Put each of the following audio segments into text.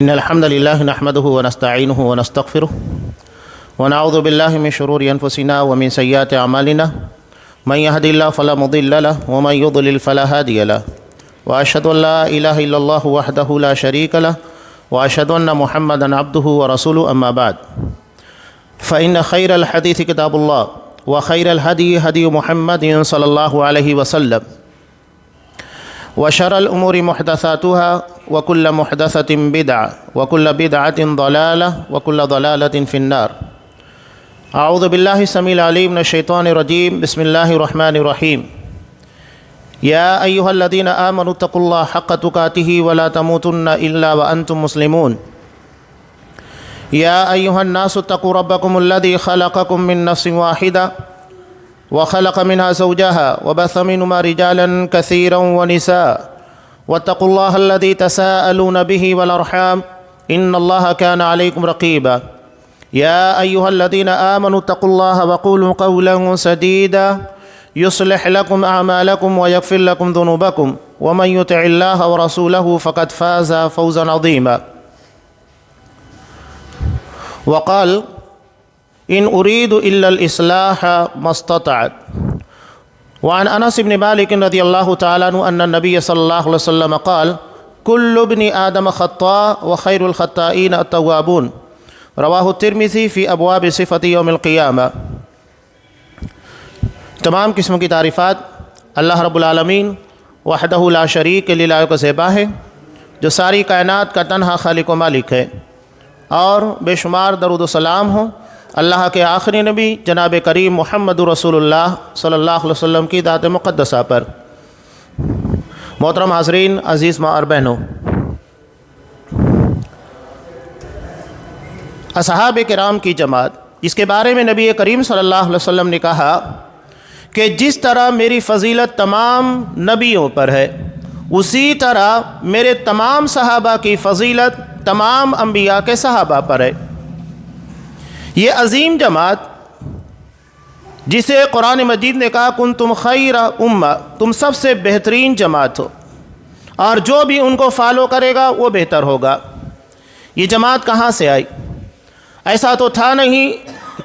إن الحمد لله نحمده ونستعينه ونستغفره ونعوذ بالله من شرور أنفسنا ومن سيئات أعمالنا من يهد الله فلا مضل له ومن يضلل فلا هادي له وأشهد أن لا إله إلا الله وحده لا شريك له وأشهد أن محمدا عبده ورسوله أما بعد فإن خير الحديث كتاب الله وخير الهدي هدي محمد صلى الله عليه وسلم وشر الأمور محدثاتها وكل محدثة بدعة وكل بدعة ضلالة وكل ضلالة في النار. أعوذ بالله السميع العليم من الشيطان الرجيم. بسم الله الرحمن الرحيم. يا أيها الذين آمنوا اتقوا الله حق تقاته ولا تموتن إلا وأنتم مسلمون. يا أيها الناس اتقوا ربكم الذي خلقكم من نفس واحدة وخلق منها زوجها وبث منهما رجالا كثيرا ونساء واتقوا الله الذي تساءلون به والأرحام إن الله كان عليكم رقيبا. يا أيها الذين آمنوا اتقوا الله وقولوا قولا سديدا يصلح لكم أعمالكم ويغفر لكم ذنوبكم ومن يطع الله ورسوله فقد فاز فوزا عظيما. وقال إن أريد إلا الإصلاح ما استطعت. وعن أنس بن مالك رضي الله تعالى عنه أن النبي صلى الله عليه وسلم قال كل ابن آدم خطاء وخير الخطائين التوابون. رواہ الترمذی فی ابواب صفت یوم القیامہ. تمام قسم کی تعریفات اللہ رب العالمین وحدہ لا شریک کے لائق و زیبا ہے، جو ساری کائنات کا تنہا خالق و مالک ہے، اور بے شمار درود و سلام ہوں اللہ کے آخری نبی جناب کریم محمد رسول اللہ صلی اللہ علیہ وسلم کی ذات مقدسہ پر. محترم حاضرین، عزیز ماں اور بہنوں، اصحاب کرام کی جماعت جس کے بارے میں نبی کریم صلی اللہ علیہ وسلم نے کہا کہ جس طرح میری فضیلت تمام نبیوں پر ہے اسی طرح میرے تمام صحابہ کی فضیلت تمام انبیاء کے صحابہ پر ہے. یہ عظیم جماعت جسے قرآن مجید نے کہا کنتم خیر امہ، تم سب سے بہترین جماعت ہو اور جو بھی ان کو فالو کرے گا وہ بہتر ہوگا. یہ جماعت کہاں سے آئی؟ ایسا تو تھا نہیں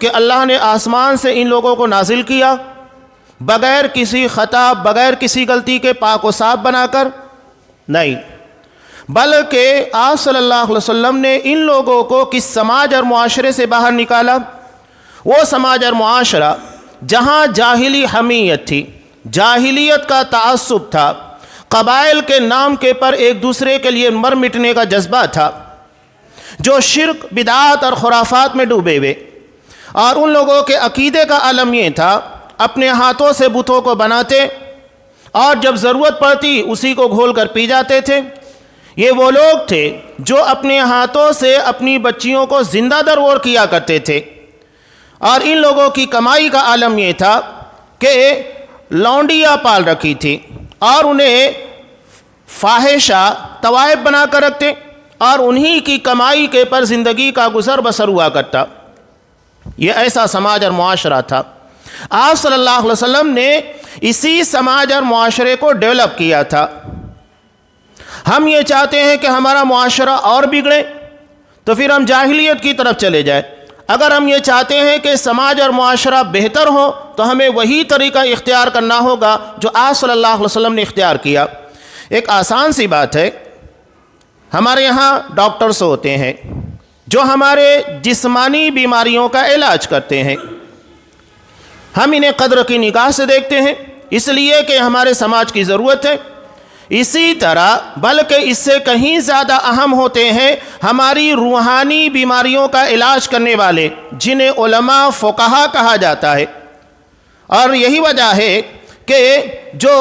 کہ اللہ نے آسمان سے ان لوگوں کو نازل کیا بغیر کسی خطا بغیر کسی غلطی کے پاک و صاف بنا کر، نہیں، بلکہ آپ صلی اللہ علیہ وسلم نے ان لوگوں کو کس سماج اور معاشرے سے باہر نکالا؟ وہ سماج اور معاشرہ جہاں جاہلی حمیت تھی، جاہلیت کا تعصب تھا، قبائل کے نام کے پر ایک دوسرے کے لیے مر مٹنے کا جذبہ تھا، جو شرک بدعات اور خرافات میں ڈوبے ہوئے، اور ان لوگوں کے عقیدے کا عالم یہ تھا اپنے ہاتھوں سے بتوں کو بناتے اور جب ضرورت پڑتی اسی کو گھول کر پی جاتے تھے. یہ وہ لوگ تھے جو اپنے ہاتھوں سے اپنی بچیوں کو زندہ درور کیا کرتے تھے، اور ان لوگوں کی کمائی کا عالم یہ تھا کہ لونڈیاں پال رکھی تھی اور انہیں فاحشہ طوائف بنا کر رکھتے اور انہی کی کمائی کے پر زندگی کا گزر بسر ہوا کرتا. یہ ایسا سماج اور معاشرہ تھا. آپ صلی اللہ علیہ وسلم نے اسی سماج اور معاشرے کو ڈیولپ کیا تھا. ہم یہ چاہتے ہیں کہ ہمارا معاشرہ اور بگڑے تو پھر ہم جاہلیت کی طرف چلے جائیں. اگر ہم یہ چاہتے ہیں کہ سماج اور معاشرہ بہتر ہو تو ہمیں وہی طریقہ اختیار کرنا ہوگا جو آپ صلی اللہ علیہ وسلم نے اختیار کیا. ایک آسان سی بات ہے، ہمارے یہاں ڈاکٹرز ہوتے ہیں جو ہمارے جسمانی بیماریوں کا علاج کرتے ہیں. ہم انہیں قدر کی نگاہ سے دیکھتے ہیں اس لیے کہ ہمارے سماج کی ضرورت ہے. اسی طرح بلکہ اس سے کہیں زیادہ اہم ہوتے ہیں ہماری روحانی بیماریوں کا علاج کرنے والے، جنہیں علماء فقہا کہا جاتا ہے. اور یہی وجہ ہے کہ جو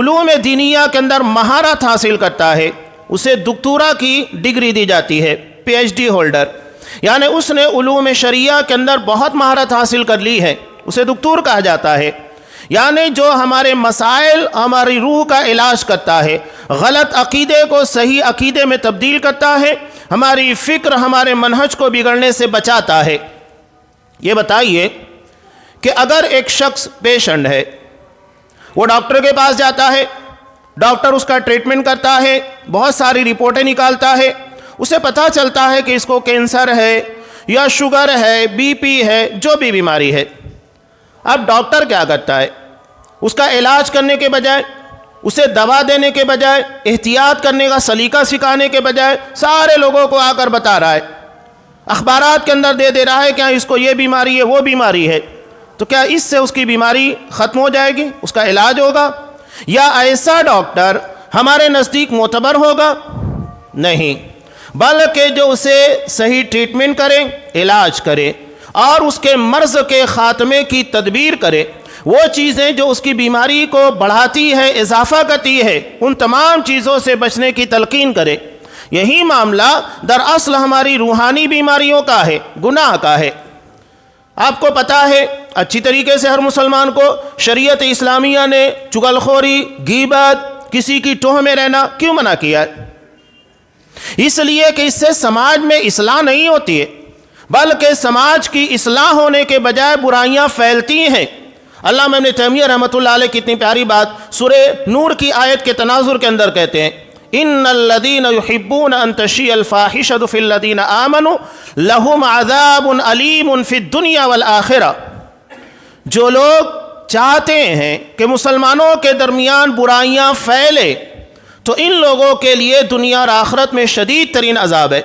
علوم دینیہ کے اندر مہارت حاصل کرتا ہے اسے دکتورا کی ڈگری دی جاتی ہے، پی ایچ ڈی ہولڈر، یعنی اس نے علوم شریعہ کے اندر بہت مہارت حاصل کر لی ہے، اسے دکتور کہا جاتا ہے. یعنی جو ہمارے مسائل ہماری روح کا علاج کرتا ہے، غلط عقیدے کو صحیح عقیدے میں تبدیل کرتا ہے، ہماری فکر ہمارے منہج کو بگڑنے سے بچاتا ہے. یہ بتائیے کہ اگر ایک شخص پیشنٹ ہے، وہ ڈاکٹر کے پاس جاتا ہے، ڈاکٹر اس کا ٹریٹمنٹ کرتا ہے، بہت ساری رپورٹیں نکالتا ہے، اسے پتہ چلتا ہے کہ اس کو کینسر ہے یا شوگر ہے، بی پی ہے، جو بھی بیماری ہے۔ اب ڈاکٹر کیا کرتا ہے؟ اس کا علاج کرنے کے بجائے، اسے دوا دینے کے بجائے، احتیاط کرنے کا سلیقہ سکھانے کے بجائے سارے لوگوں کو آ کر بتا رہا ہے، اخبارات کے اندر دے رہا ہے کہ اس کو یہ بیماری ہے، وہ بیماری ہے۔ تو کیا اس سے اس کی بیماری ختم ہو جائے گی؟ اس کا علاج ہوگا؟ یا ایسا ڈاکٹر ہمارے نزدیک معتبر ہوگا؟ نہیں، بلکہ جو اسے صحیح ٹریٹمنٹ کرے، علاج کرے اور اس کے مرض کے خاتمے کی تدبیر کرے، وہ چیزیں جو اس کی بیماری کو بڑھاتی ہے، اضافہ کرتی ہے، ان تمام چیزوں سے بچنے کی تلقین کرے۔ یہی معاملہ دراصل ہماری روحانی بیماریوں کا ہے، گناہ کا ہے۔ آپ کو پتہ ہے اچھی طریقے سے ہر مسلمان کو شریعت اسلامیہ نے چغلخوری، غیبت، کسی کی ٹوہ میں رہنا کیوں منع کیا ہے؟ اس لیے کہ اس سے سماج میں اصلاح نہیں ہوتی ہے، بلکہ سماج کی اصلاح ہونے کے بجائے برائیاں پھیلتی ہیں۔ علامہ ابن تیمیہ رحمۃ اللہ علیہ کتنی پیاری بات سورہ نور کی آیت کے تناظر کے اندر کہتے ہیں، ان الذین یحبون ان تشیع الفاحشۃ فی الذین آمنوا لہم عذاب علیم فی الدنیا والآخرہ۔ جو لوگ چاہتے ہیں کہ مسلمانوں کے درمیان برائیاں پھیلے تو ان لوگوں کے لیے دنیا اور آخرت میں شدید ترین عذاب ہے۔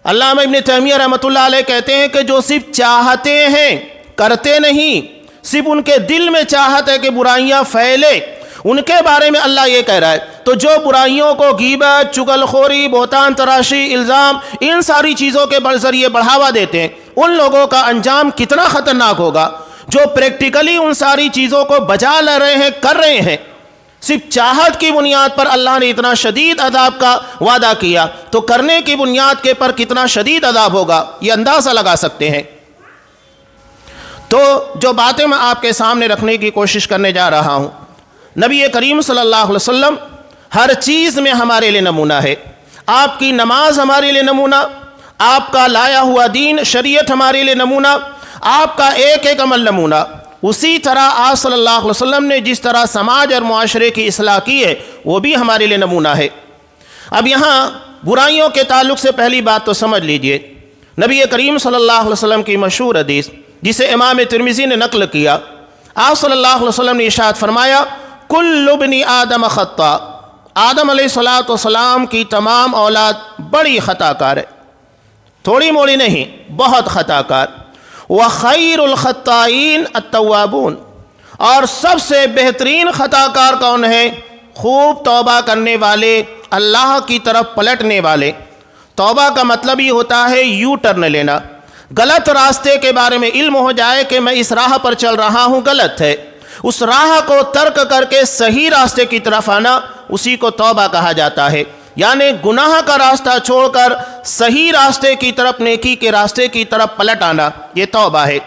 علامہ ابن تیمیہ رحمۃ اللہ علیہ کہتے ہیں کہ جو صرف چاہتے ہیں، کرتے نہیں، صرف ان کے دل میں چاہت ہے کہ برائیاں پھیلے، ان کے بارے میں اللہ یہ کہہ رہا ہے۔ تو جو برائیوں کو غیبت، چغلخوری، بہتان تراشی، الزام، ان ساری چیزوں کے ذریعے بڑھاوا دیتے ہیں، ان لوگوں کا انجام کتنا خطرناک ہوگا۔ جو پریکٹیکلی ان ساری چیزوں کو بجا لے رہے ہیں، کر رہے ہیں، صرف چاہت کی بنیاد پر اللہ نے اتنا شدید عذاب کا وعدہ کیا، تو کرنے کی بنیاد کے پر کتنا شدید عذاب ہوگا یہ اندازہ لگا سکتے ہیں۔ تو جو باتیں میں آپ کے سامنے رکھنے کی کوشش کرنے جا رہا ہوں، نبی کریم صلی اللہ علیہ وسلم ہر چیز میں ہمارے لیے نمونہ ہے۔ آپ کی نماز ہمارے لیے نمونہ، آپ کا لایا ہوا دین شریعت ہمارے لیے نمونہ، آپ کا ایک ایک عمل نمونہ۔ اسی طرح آپ صلی اللہ علیہ وسلم نے جس طرح سماج اور معاشرے کی اصلاح کی ہے وہ بھی ہمارے لیے نمونہ ہے۔ اب یہاں برائیوں کے تعلق سے پہلی بات تو سمجھ لیجئے، نبی کریم صلی اللہ علیہ وسلم کی مشہور حدیث جسے امام ترمذی نے نقل کیا، آپ صلی اللہ علیہ وسلم نے ارشاد فرمایا، کل ابن آدم خطاء، آدم علیہ السلام کی تمام اولاد بڑی خطا کار ہے، تھوڑی موڑی نہیں، بہت خطا کار۔ وخیر الخطائین التوابون، اور سب سے بہترین خطا کار کون ہے؟ خوب توبہ کرنے والے، اللہ کی طرف پلٹنے والے۔ توبہ کا مطلب ہی ہوتا ہے یو ٹرن لینا، غلط راستے کے بارے میں علم ہو جائے کہ میں اس راہ پر چل رہا ہوں، غلط ہے، اس راہ کو ترک کر کے صحیح راستے کی طرف آنا، اسی کو توبہ کہا جاتا ہے۔ یعنی گناہ کا راستہ چھوڑ کر صحیح راستے کی طرف، نیکی کے راستے کی طرف پلٹ آنا، یہ توبہ ہے۔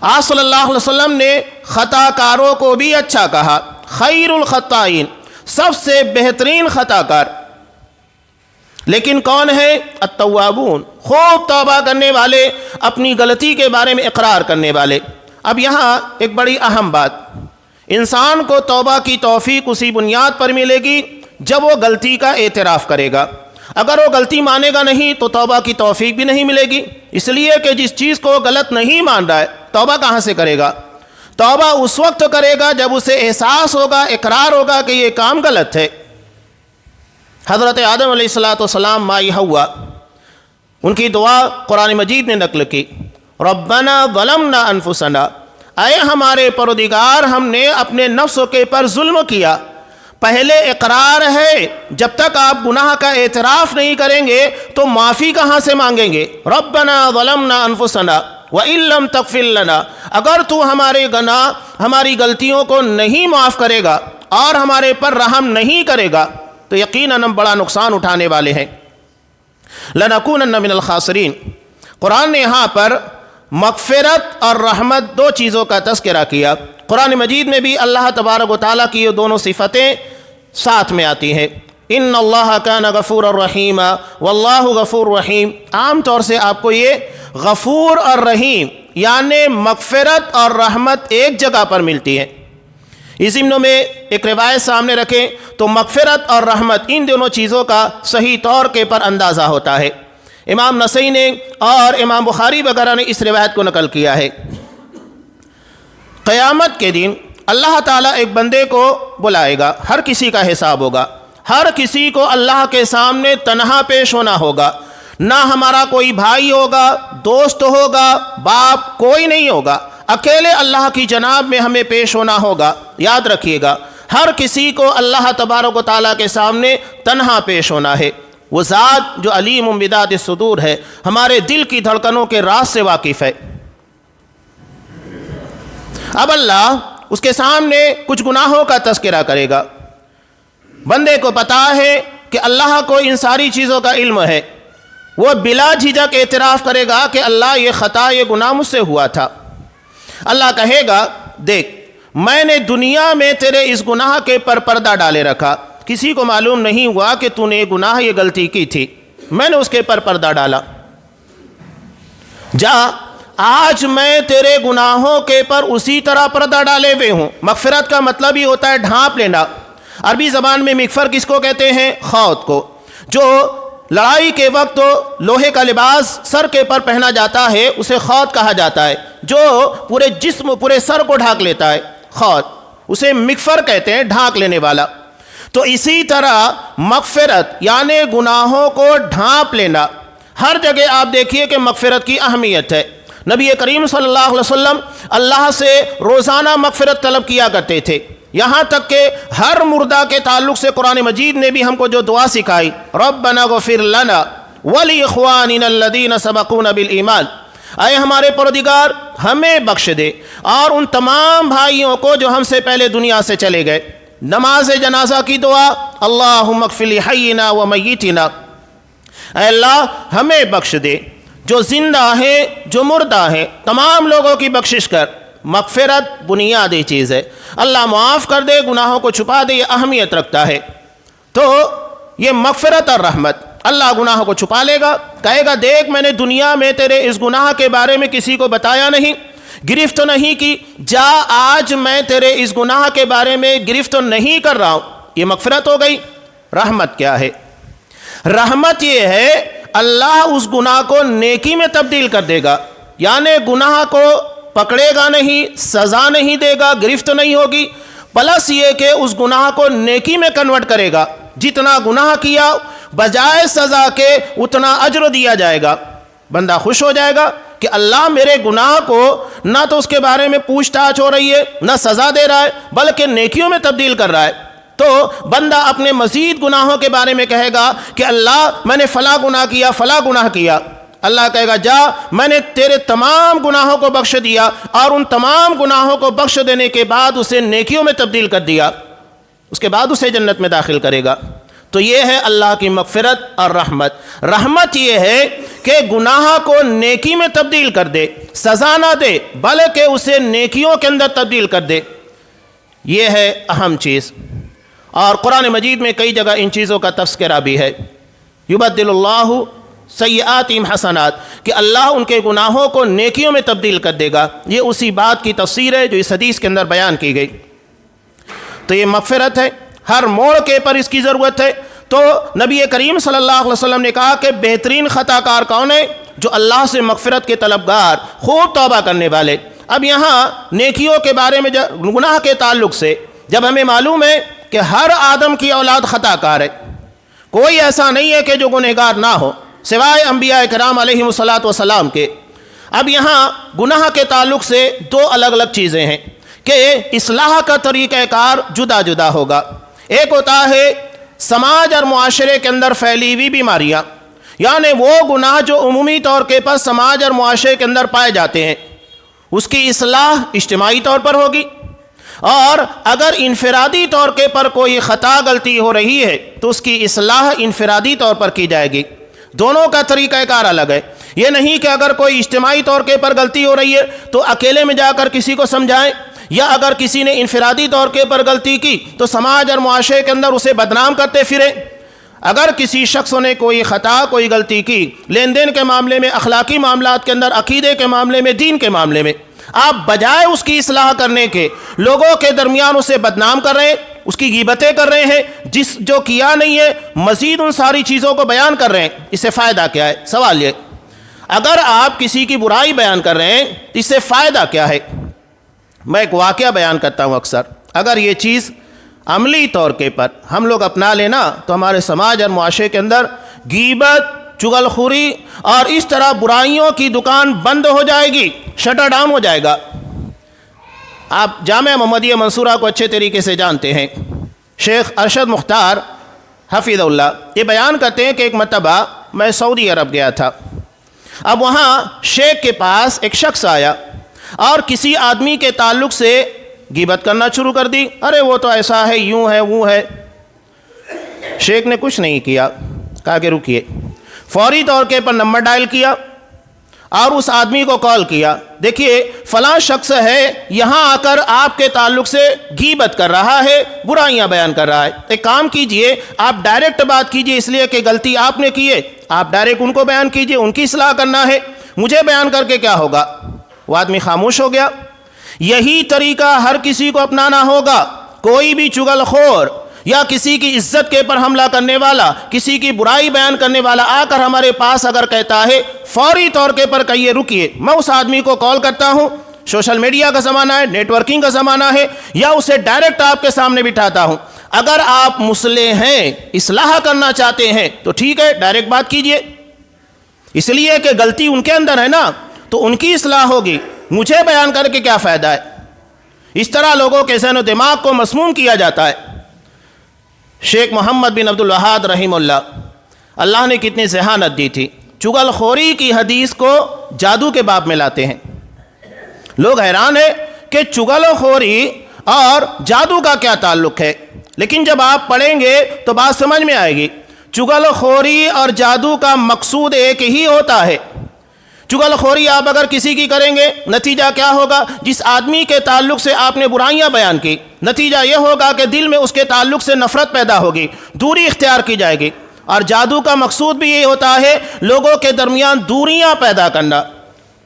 آپ صلی اللہ علیہ وسلم نے خطا کاروں کو بھی اچھا کہا، خیر الخطائین، سب سے بہترین خطا کار۔ لیکن کون ہے؟ التوابون، خوب توبہ کرنے والے، اپنی غلطی کے بارے میں اقرار کرنے والے۔ اب یہاں ایک بڑی اہم بات، انسان کو توبہ کی توفیق اسی بنیاد پر ملے گی جب وہ غلطی کا اعتراف کرے گا۔ اگر وہ غلطی مانے گا نہیں تو توبہ کی توفیق بھی نہیں ملے گی، اس لیے کہ جس چیز کو وہ غلط نہیں مان رہا ہے توبہ کہاں سے کرے گا؟ توبہ اس وقت کرے گا جب اسے احساس ہوگا، اقرار ہوگا کہ یہ کام غلط ہے۔ حضرت آدم علیہ السلام مائی حوا، ان کی دعا قرآن مجید نے نقل کی، ربنا ظلمنا انفسنا، اے ہمارے پروردگار ہم نے اپنے نفس کے پر ظلم کیا۔ پہلے اقرار ہے، جب تک آپ گناہ کا اعتراف نہیں کریں گے تو معافی کہاں سے مانگیں گے؟ ربنا ظلمنا انفسنا وَإِن لَّمْ تَغْفِرْ لَنَا، اگر تو ہمارے گناہ، ہماری غلطیوں کو نہیں معاف کرے گا اور ہمارے پر رحم نہیں کرے گا تو یقیناً ہم بڑا نقصان اٹھانے والے ہیں۔ لَنَكُونَنَّ مِنَ الْخَاسِرِينَ، قرآن نے یہاں پر مغفرت اور رحمت دو چیزوں کا تذکرہ کیا۔ قرآن مجید میں بھی اللہ تبارک و تعالیٰ کی یہ دونوں صفتیں ساتھ میں آتی ہیں، ان اللہ کان غفور الرحیم واللہ غفور رحیم۔ عام طور سے آپ کو یہ غفور اور رحیم یعنی مغفرت اور رحمت ایک جگہ پر ملتی ہے، اس ضمن میں ایک روایت سامنے رکھیں تو مغفرت اور رحمت ان دونوں چیزوں کا صحیح طور کے پر اندازہ ہوتا ہے۔ امام نسائی نے اور امام بخاری وغیرہ نے اس روایت کو نقل کیا ہے۔ قیامت کے دن اللہ تعالیٰ ایک بندے کو بلائے گا، ہر کسی کا حساب ہوگا، ہر کسی کو اللہ کے سامنے تنہا پیش ہونا ہوگا، نہ ہمارا کوئی بھائی ہوگا، دوست ہوگا، باپ، کوئی نہیں ہوگا، اکیلے اللہ کی جناب میں ہمیں پیش ہونا ہوگا۔ یاد رکھیے گا، ہر کسی کو اللہ تبارک و تعالیٰ کے سامنے تنہا پیش ہونا ہے۔ وہ ذات جو علیم بذات الصدور ہے، ہمارے دل کی دھڑکنوں کے راز سے واقف ہے۔ اب اللہ اس کے سامنے کچھ گناہوں کا تذکرہ کرے گا۔ بندے کو پتا ہے کہ اللہ کو ان ساری چیزوں کا علم ہے، وہ بلا جھجک اعتراف کرے گا کہ اللہ یہ خطا، یہ گناہ مجھ سے ہوا تھا۔ اللہ کہے گا دیکھ، میں نے دنیا میں تیرے اس گناہ کے پر پردہ ڈالے رکھا، کسی کو معلوم نہیں ہوا کہ تو نے یہ گناہ، یہ غلطی کی تھی، میں نے اس کے پر پردہ ڈالا۔ جا، آج میں تیرے گناہوں کے پر اسی طرح پردہ ڈالے ہوئے ہوں۔ مغفرت کا مطلب ہی ہوتا ہے ڈھانپ لینا۔ عربی زبان میں مغفر کس کو کہتے ہیں؟ خوات کو، جو لڑائی کے وقت لوہے کا لباس سر کے پر پہنا جاتا ہے اسے خوات کہا جاتا ہے، جو پورے جسم، پورے سر کو ڈھانک لیتا ہے، خوات، اسے مغفر کہتے ہیں، ڈھانک لینے والا۔ تو اسی طرح مغفرت یعنی گناہوں کو ڈھانپ لینا۔ ہر جگہ آپ دیکھیے کہ مغفرت کی اہمیت ہے۔ نبی کریم صلی اللہ علیہ وسلم اللہ سے روزانہ مغفرت طلب کیا کرتے تھے، یہاں تک کہ ہر مردہ کے تعلق سے قرآن مجید نے بھی ہم کو جو دعا سکھائی، ربنا اغفر لنا ولاخواننا الذین سبقونا بالایمان، اے ہمارے پروردگار ہمیں بخش دے اور ان تمام بھائیوں کو جو ہم سے پہلے دنیا سے چلے گئے۔ نماز جنازہ کی دعا، اللہم اغفر لحینا ومیتنا، اے اللہ ہمیں بخش دے، جو زندہ ہیں جو مردہ ہیں تمام لوگوں کی بخشش کر۔ مغفرت بنیادی چیز ہے، اللہ معاف کر دے، گناہوں کو چھپا دے، یہ اہمیت رکھتا ہے۔ تو یہ مغفرت اور رحمت، اللہ گناہوں کو چھپا لے گا، کہے گا دیکھ میں نے دنیا میں تیرے اس گناہ کے بارے میں کسی کو بتایا نہیں، گرفت نہیں کی، جا آج میں تیرے اس گناہ کے بارے میں گرفت نہیں کر رہا ہوں۔ یہ مغفرت ہو گئی۔ رحمت کیا ہے؟ رحمت یہ ہے اللہ اس گناہ کو نیکی میں تبدیل کر دے گا، یعنی گناہ کو پکڑے گا نہیں، سزا نہیں دے گا، گرفت نہیں ہوگی، پلس یہ کہ اس گناہ کو نیکی میں کنورٹ کرے گا۔ جتنا گناہ کیا بجائے سزا کے اتنا اجر دیا جائے گا۔ بندہ خوش ہو جائے گا کہ اللہ میرے گناہ کو نہ تو اس کے بارے میں پوچھ تاچھ ہو رہی ہے، نہ سزا دے رہا ہے، بلکہ نیکیوں میں تبدیل کر رہا ہے۔ تو بندہ اپنے مزید گناہوں کے بارے میں کہے گا کہ اللہ میں نے فلاں گناہ کیا، فلاں گناہ کیا۔ اللہ کہے گا جا میں نے تیرے تمام گناہوں کو بخش دیا، اور ان تمام گناہوں کو بخش دینے کے بعد اسے نیکیوں میں تبدیل کر دیا، اس کے بعد اسے جنت میں داخل کرے گا۔ تو یہ ہے اللہ کی مغفرت اور رحمت۔ رحمت یہ ہے کہ گناہ کو نیکی میں تبدیل کر دے، سزا نہ دے بلکہ اسے نیکیوں کے اندر تبدیل کر دے، یہ ہے اہم چیز۔ اور قرآن مجید میں کئی جگہ ان چیزوں کا تذکرہ بھی ہے، یبدل اللہ سیئاتہم حسنات، کہ اللہ ان کے گناہوں کو نیکیوں میں تبدیل کر دے گا۔ یہ اسی بات کی تفسیر ہے جو اس حدیث کے اندر بیان کی گئی۔ تو یہ مغفرت ہے، ہر موڑ کے پر اس کی ضرورت ہے۔ تو نبی کریم صلی اللہ علیہ وسلم نے کہا کہ بہترین خطا کار کون ہے؟ جو اللہ سے مغفرت کے طلبگار، خوب توبہ کرنے والے۔ اب یہاں نیکیوں کے بارے میں گناہ کے تعلق سے جب ہمیں معلوم ہے کہ ہر آدم کی اولاد خطا کار ہے، کوئی ایسا نہیں ہے کہ جو گنہگار نہ ہو سوائے انبیاء کرام علیہم الصلاۃ والسلام کے۔ اب یہاں گناہ کے تعلق سے دو الگ الگ چیزیں ہیں کہ اصلاح کا طریقہ کار جدا جدا ہوگا۔ ایک ہوتا ہے سماج اور معاشرے کے اندر پھیلی ہوئی بیماریاں، یعنی وہ گناہ جو عمومی طور کے پر سماج اور معاشرے کے اندر پائے جاتے ہیں، اس کی اصلاح اجتماعی طور پر ہوگی۔ اور اگر انفرادی طور کے پر کوئی خطا غلطی ہو رہی ہے تو اس کی اصلاح انفرادی طور پر کی جائے گی۔ دونوں کا طریقہ کار الگ ہے۔ یہ نہیں کہ اگر کوئی اجتماعی طور کے پر غلطی ہو رہی ہے تو اکیلے میں جا کر کسی کو سمجھائیں، یا اگر کسی نے انفرادی طور کے پر غلطی کی تو سماج اور معاشرے کے اندر اسے بدنام کرتے پھریں۔ اگر کسی شخص نے کوئی خطا، کوئی غلطی کی، لین دین کے معاملے میں، اخلاقی معاملات کے اندر، عقیدے کے معاملے میں، دین کے معاملے میں، آپ بجائے اس کی اصلاح کرنے کے لوگوں کے درمیان اسے بدنام کر رہے ہیں، اس کی غیبتیں کر رہے ہیں، جو کیا نہیں ہے مزید ان ساری چیزوں کو بیان کر رہے ہیں۔ اس سے فائدہ کیا ہے؟ سوال یہ، اگر آپ کسی کی برائی بیان کر رہے ہیں اس سے فائدہ کیا ہے؟ میں ایک واقعہ بیان کرتا ہوں اکثر، اگر یہ چیز عملی طور کے پر ہم لوگ اپنا لینا تو ہمارے سماج اور معاشرے کے اندر غیبت، چغل خوری اور اس طرح برائیوں کی دکان بند ہو جائے گی، شٹر ڈاؤن ہو جائے گا۔ آپ جامعہ محمدیہ منصورہ کو اچھے طریقے سے جانتے ہیں، شیخ ارشد مختار حفظہ اللہ یہ بیان کرتے ہیں کہ ایک مرتبہ میں سعودی عرب گیا تھا۔ اب وہاں شیخ کے پاس ایک شخص آیا اور کسی آدمی کے تعلق سے غیبت کرنا شروع کر دی، ارے وہ تو ایسا ہے، یوں ہے، وہ ہے۔ شیخ نے کچھ نہیں کیا، کہا کہ رکیے، فوری طور کے پر نمبر ڈائل کیا اور اس آدمی کو کال کیا، دیکھیے فلاں شخص ہے یہاں آ کر آپ کے تعلق سے غیبت کر رہا ہے، برائیاں بیان کر رہا ہے، ایک کام کیجئے آپ ڈائریکٹ بات کیجئے، اس لیے کہ غلطی آپ نے کی ہے، آپ ڈائریکٹ ان کو بیان کیجئے، ان کی اصلاح کرنا ہے، مجھے بیان کر کے کیا ہوگا؟ وہ آدمی خاموش ہو گیا۔ یہی طریقہ ہر کسی کو اپنانا ہوگا۔ کوئی بھی چغل خور یا کسی کی عزت کے پر حملہ کرنے والا، کسی کی برائی بیان کرنے والا آ کر ہمارے پاس اگر کہتا ہے، فوری طور کے پر کہیے رکیے، میں اس آدمی کو کال کرتا ہوں، سوشل میڈیا کا زمانہ ہے، نیٹ ورکنگ کا زمانہ ہے، یا اسے ڈائریکٹ آپ کے سامنے بٹھاتا ہوں۔ اگر آپ مصلح ہیں، اصلاح کرنا چاہتے ہیں تو ٹھیک ہے، ڈائریکٹ بات کیجئے، اس لیے کہ غلطی ان کے اندر ہے نا، تو ان کی اصلاح ہوگی، مجھے بیان کر کے کیا فائدہ ہے؟ اس طرح لوگوں کے ذہن و دماغ کو مسموم کیا جاتا ہے۔ شیخ محمد بن عبد الوہاب رحمہ اللہ نے کتنی ذہانت دی تھی، چغل خوری کی حدیث کو جادو کے باب میں لاتے ہیں۔ لوگ حیران ہیں کہ چغل خوری اور جادو کا کیا تعلق ہے، لیکن جب آپ پڑھیں گے تو بات سمجھ میں آئے گی۔ چغل خوری اور جادو کا مقصود ایک ہی ہوتا ہے۔ چغل خوری آپ اگر کسی کی کریں گے، نتیجہ کیا ہوگا؟ جس آدمی کے تعلق سے آپ نے برائیاں بیان کی، نتیجہ یہ ہوگا کہ دل میں اس کے تعلق سے نفرت پیدا ہوگی، دوری اختیار کی جائے گی۔ اور جادو کا مقصود بھی یہ ہوتا ہے لوگوں کے درمیان دوریاں پیدا کرنا،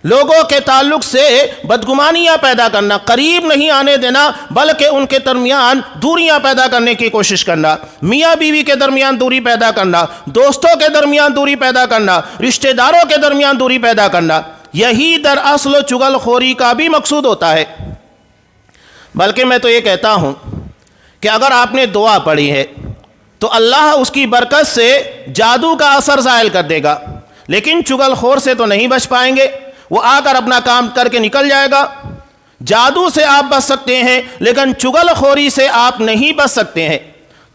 لوگوں کے تعلق سے بدگمانیاں پیدا کرنا، قریب نہیں آنے دینا بلکہ ان کے درمیان دوریاں پیدا کرنے کی کوشش کرنا، میاں بیوی کے درمیان دوری پیدا کرنا، دوستوں کے درمیان دوری پیدا کرنا، رشتہ داروں کے درمیان دوری پیدا کرنا، یہی دراصل چغل خوری کا بھی مقصود ہوتا ہے۔ بلکہ میں تو یہ کہتا ہوں کہ اگر آپ نے دعا پڑھی ہے تو اللہ اس کی برکت سے جادو کا اثر زائل کر دے گا، لیکن چغل خور سے تو نہیں بچ پائیں گے، وہ آ کر اپنا کام کر کے نکل جائے گا۔ جادو سے آپ بچ سکتے ہیں لیکن چغل خوری سے آپ نہیں بچ سکتے ہیں،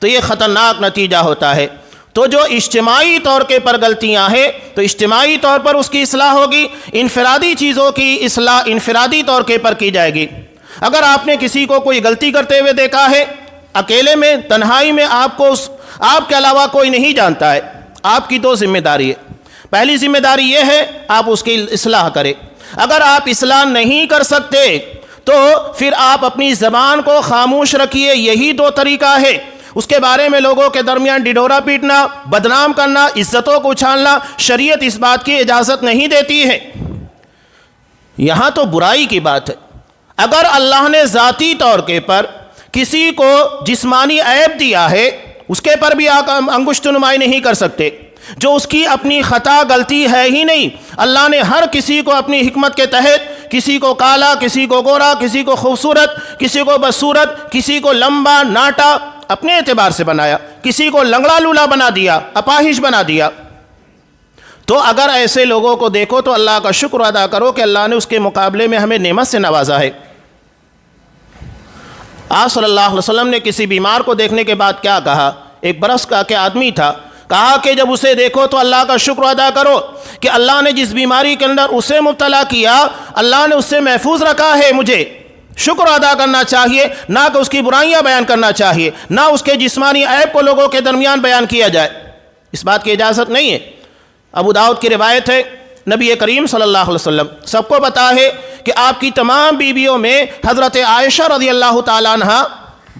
تو یہ خطرناک نتیجہ ہوتا ہے۔ تو جو اجتماعی طور کے پر غلطیاں ہیں تو اجتماعی طور پر اس کی اصلاح ہوگی، انفرادی چیزوں کی اصلاح انفرادی طور کے پر کی جائے گی۔ اگر آپ نے کسی کو کوئی غلطی کرتے ہوئے دیکھا ہے، اکیلے میں تنہائی میں آپ کے علاوہ کوئی نہیں جانتا ہے، آپ کی دو ذمہ داری ہے۔ پہلی ذمہ داری یہ ہے آپ اس کی اصلاح کریں۔ اگر آپ اصلاح نہیں کر سکتے تو پھر آپ اپنی زبان کو خاموش رکھیے، یہی دو طریقہ ہے۔ اس کے بارے میں لوگوں کے درمیان ڈڈورا پیٹنا، بدنام کرنا، عزتوں کو اچھالنا، شریعت اس بات کی اجازت نہیں دیتی ہے۔ یہاں تو برائی کی بات ہے۔ اگر اللہ نے ذاتی طور کے پر کسی کو جسمانی عیب دیا ہے، اس کے پر بھی آپ انگشت نمائی نہیں کر سکتے، جو اس کی اپنی خطا غلطی ہے ہی نہیں۔ اللہ نے ہر کسی کو اپنی حکمت کے تحت، کسی کو کالا، کسی کو گورا، کسی کو خوبصورت، کسی کو بدصورت، کسی کو لمبا ناٹا، اپنے اعتبار سے بنایا، کسی کو لنگڑا لولا بنا دیا، اپاہج بنا دیا۔ تو اگر ایسے لوگوں کو دیکھو تو اللہ کا شکر ادا کرو کہ اللہ نے اس کے مقابلے میں ہمیں نعمت سے نوازا ہے۔ آپ صلی اللہ علیہ وسلم نے کسی بیمار کو دیکھنے کے بعد کیا کہا؟ ایک برس کا کہ آدمی تھا، کہا کہ جب اسے دیکھو تو اللہ کا شکر ادا کرو کہ اللہ نے جس بیماری کے اندر اسے مبتلا کیا، اللہ نے اس سے محفوظ رکھا ہے۔ مجھے شکر ادا کرنا چاہیے، نہ کہ اس کی برائیاں بیان کرنا چاہیے، نہ اس کے جسمانی عیب کو لوگوں کے درمیان بیان کیا جائے، اس بات کی اجازت نہیں ہے۔ ابو داؤد کی روایت ہے، نبی کریم صلی اللہ علیہ وسلم، سب کو پتا ہے کہ آپ کی تمام بیویوں میں حضرت عائشہ رضی اللہ تعالیٰ عنہ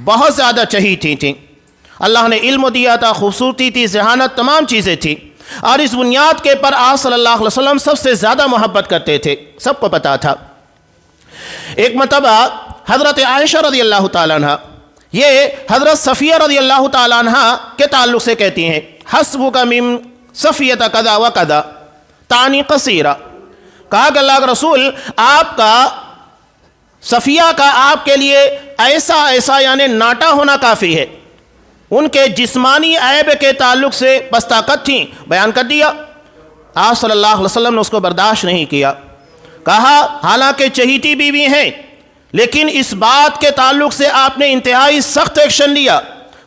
بہت زیادہ چہیتی تھیں۔ اللہ نے علم دیا تھا، خوبصورتی تھی، ذہانت، تمام چیزیں تھیں، اور اس بنیاد کے پر آپ صلی اللہ علیہ وسلم سب سے زیادہ محبت کرتے تھے، سب کو پتا تھا۔ ایک مرتبہ حضرت عائشہ رضی اللہ تعالیٰ عنہ یہ حضرت صفیہ رضی اللہ تعالیٰ عنہ کے تعلق سے کہتی ہیں، حسبک من صفیہ کذا و کذا تانی قصیرہ، کہا کہ اللہ کے رسول آپ کا صفیہ کا آپ کے لیے ایسا ایسا یعنی ناٹا ہونا کافی ہے، ان کے جسمانی عیب کے تعلق سے بس طاقت تھیں، بیان کر دیا۔ آپ صلی اللہ علیہ وسلم نے اس کو برداشت نہیں کیا، کہا حالانکہ چہیتی بیوی ہیں لیکن اس بات کے تعلق سے آپ نے انتہائی سخت ایکشن لیا۔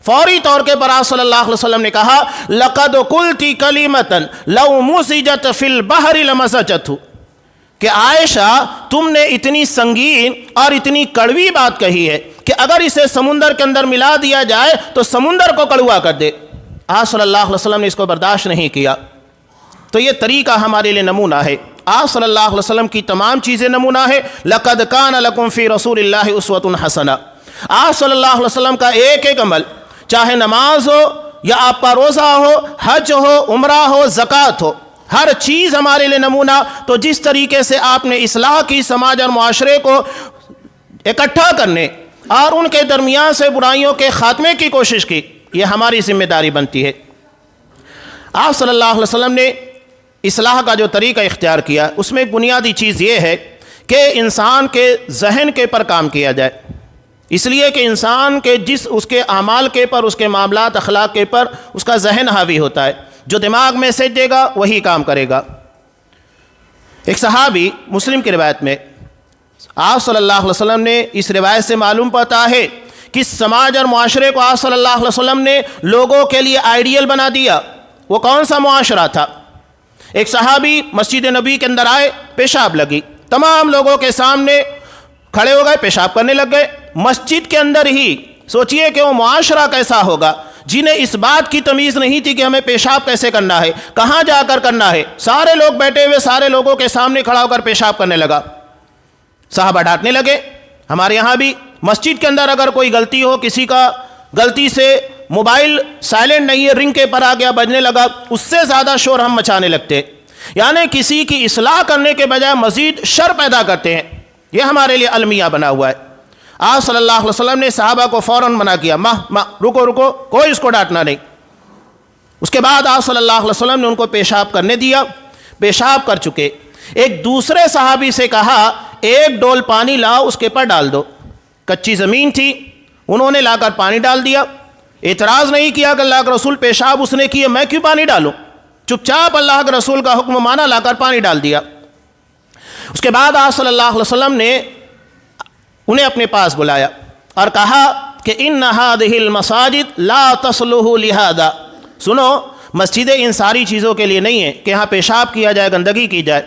فوری طور کے پر آپ صلی اللہ علیہ وسلم نے کہا لَقَدْ قُلْتِ كَلِمَةً لَوْ مُسِجَتْ فِي الْبَحْرِ لَمَسَجَتْهُ، کہ عائشہ تم نے اتنی سنگین اور اتنی کڑوی بات کہی ہے کہ اگر اسے سمندر کے اندر ملا دیا جائے تو سمندر کو کڑوا کر دے۔ آپ صلی اللہ علیہ وسلم نے اس کو برداشت نہیں کیا۔ تو یہ طریقہ ہمارے لیے نمونہ ہے، آپ صلی اللہ علیہ وسلم کی تمام چیزیں نمونہ ہے۔ لَقَدْ كَانَ لَكُمْ فِي رَسُولِ اللَّهِ أُسْوَةٌ حَسَنَةٌ، آپ صلی اللہ علیہ وسلم کا ایک ایک عمل، چاہے نماز ہو یا آپ کا روزہ ہو، حج ہو، عمرہ ہو، زکوٰۃ ہو، ہر چیز ہمارے لیے نمونہ۔ تو جس طریقے سے آپ نے اصلاح کی، سماج اور معاشرے کو اکٹھا کرنے اور ان کے درمیان سے برائیوں کے خاتمے کی کوشش کی، یہ ہماری ذمہ داری بنتی ہے۔ آپ صلی اللہ علیہ وسلم نے اصلاح کا جو طریقہ اختیار کیا، اس میں ایک بنیادی چیز یہ ہے کہ انسان کے ذہن کے پر کام کیا جائے، اس لیے کہ انسان کے اس کے اعمال کے پر، اس کے معاملات اخلاق کے پر اس کا ذہن حاوی ہوتا ہے، جو دماغ میں سیٹ دے گا وہی کام کرے گا۔ ایک صحابی، مسلم کی روایت میں آپ صلی اللہ علیہ وسلم نے اس روایت سے معلوم پاتا ہے کہ سماج اور معاشرے کو آپ صلی اللہ علیہ وسلم نے لوگوں کے لیے آئیڈیل بنا دیا۔ وہ کون سا معاشرہ تھا؟ ایک صحابی مسجد نبی کے اندر آئے، پیشاب لگی، تمام لوگوں کے سامنے کھڑے ہو گئے، پیشاب کرنے لگ گئے مسجد کے اندر ہی۔ سوچئے کہ وہ معاشرہ کیسا ہوگا جنہیں اس بات کی تمیز نہیں تھی کہ ہمیں پیشاب کیسے کرنا ہے، کہاں جا کر کرنا ہے۔ سارے لوگ بیٹھے ہوئے سارے لوگوں کے سامنے کھڑا ہو کر پیشاب کرنے لگا۔ صحابہ ڈانٹنے لگے۔ ہمارے یہاں بھی مسجد کے اندر اگر کوئی غلطی ہو، کسی کا غلطی سے موبائل سائلنٹ نہیں ہے، رنگ کے پر آ گیا، بجنے لگا، اس سے زیادہ شور ہم مچانے لگتے، یعنی کسی کی اصلاح کرنے کے بجائے مزید شر پیدا کرتے ہیں۔ یہ ہمارے لیے المیہ بنا ہوا ہے۔ آپ صلی اللہ علیہ وسلم نے صحابہ کو فوراً منع کیا، رکو، کوئی اس کو ڈانٹنا نہیں۔ اس کے بعد آپ صلی اللہ علیہ وسلم نے ان کو پیشاب کرنے دیا۔ پیشاب کر چکے، ایک دوسرے صحابی سے کہا ایک ڈول پانی لاؤ، اس کے پر ڈال دو۔ کچی زمین تھی، انہوں نے لا کر پانی ڈال دیا۔ اعتراض نہیں کیا کہ اللہ کے رسول پیشاب اس نے کیے، میں کیوں پانی ڈالوں؟ چپ چاپ اللہ کے رسول کا حکم مانا، لا کر پانی ڈال دیا۔ اس کے بعد آپ صلی اللہ علیہ وسلم نے انہیں اپنے پاس بلایا اور کہا کہ ان هذه المساجد لا تصلح لهذا، سنو مسجدیں ان ساری چیزوں کے لیے نہیں ہیں کہ یہاں پیشاب کیا جائے، گندگی کی جائے۔